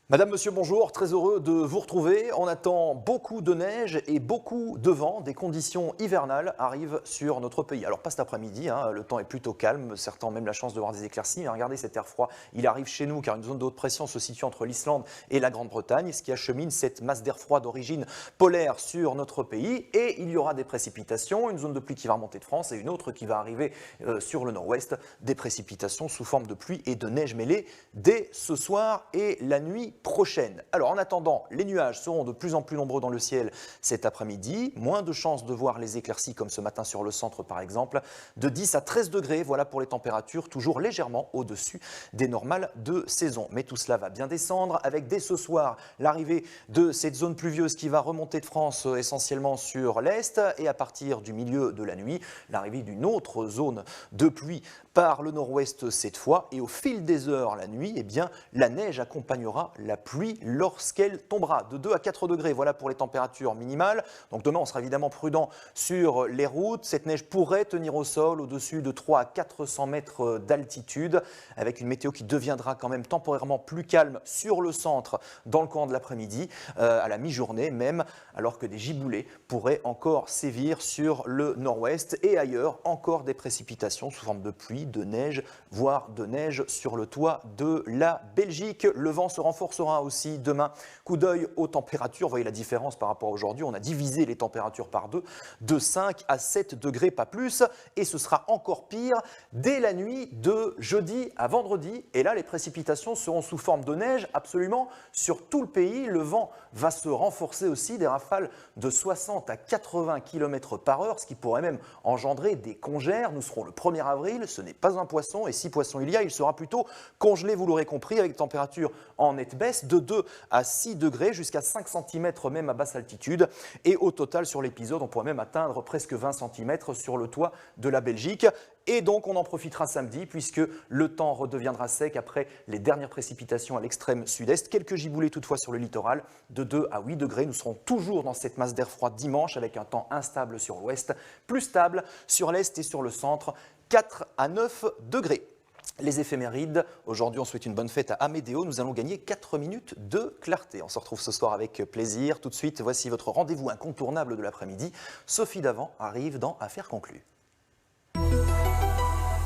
Madame, monsieur, bonjour, très heureux de vous retrouver. On attend beaucoup de neige et beaucoup de vent. Des conditions hivernales arrivent sur notre pays. Alors pas cet après-midi, le temps est plutôt calme. Certains ont même la chance de voir des éclaircies. Mais regardez cet air froid, il arrive chez nous car une zone de haute pression se situe entre l'Islande et la Grande-Bretagne, ce qui achemine cette masse d'air froid d'origine polaire sur notre pays. Et il y aura des précipitations, une zone de pluie qui va remonter de France et une autre qui va arriver sur le nord-ouest. Des précipitations sous forme de pluie et de neige mêlée dès ce soir et la nuit prochaine. Alors en attendant, les nuages seront de plus en plus nombreux dans le ciel cet après-midi, moins de chances de voir les éclaircies comme ce matin sur le centre par exemple, de 10 à 13 degrés, voilà pour les températures, toujours légèrement au-dessus des normales de saison. Mais tout cela va bien descendre avec dès ce soir l'arrivée de cette zone pluvieuse qui va remonter de France essentiellement sur l'est et à partir du milieu de la nuit, l'arrivée d'une autre zone de pluie par le nord-ouest cette fois et au fil des heures la nuit, eh bien, la neige accompagnera la pluie lorsqu'elle tombera de 2 à 4 degrés. Voilà pour les températures minimales. Donc demain, on sera évidemment prudent sur les routes. Cette neige pourrait tenir au sol au-dessus de 3 à 400 mètres d'altitude avec une météo qui deviendra quand même temporairement plus calme sur le centre dans le courant de l'après-midi, à la mi-journée même, alors que des giboulées pourraient encore sévir sur le nord-ouest et ailleurs, encore des précipitations sous forme de pluie, de neige, voire de neige sur le toit de la Belgique. Le vent se renforcera aussi demain. Coup d'œil aux températures, vous voyez la différence par rapport à aujourd'hui, on a divisé les températures par deux, de 5 à 7 degrés, pas plus, et ce sera encore pire dès la nuit de jeudi à vendredi. Et là, les précipitations seront sous forme de neige absolument sur tout le pays. Le vent va se renforcer aussi, des rafales de 60 à 80 km par heure, ce qui pourrait même engendrer des congères. Nous serons le 1er avril, ce n'est pas un poisson, et si poisson il y a, il sera plutôt congelé, vous l'aurez compris, avec température en nette baisse de 2 à 6 degrés, jusqu'à 5 cm même à basse altitude. Et au total, sur l'épisode, on pourrait même atteindre presque 20 cm sur le toit de la Belgique. Et donc, on en profitera samedi puisque le temps redeviendra sec après les dernières précipitations à l'extrême sud-est. Quelques giboulées toutefois sur le littoral, de 2 à 8 degrés. Nous serons toujours dans cette masse d'air froid dimanche avec un temps instable sur l'ouest, plus stable sur l'est et sur le centre, 4 à 9 degrés. Les éphémérides, aujourd'hui on souhaite une bonne fête à Amédéo, nous allons gagner 4 minutes de clarté. On se retrouve ce soir avec plaisir. Tout de suite, voici votre rendez-vous incontournable de l'après-midi. Sophie Davant arrive dans Affaires conclues.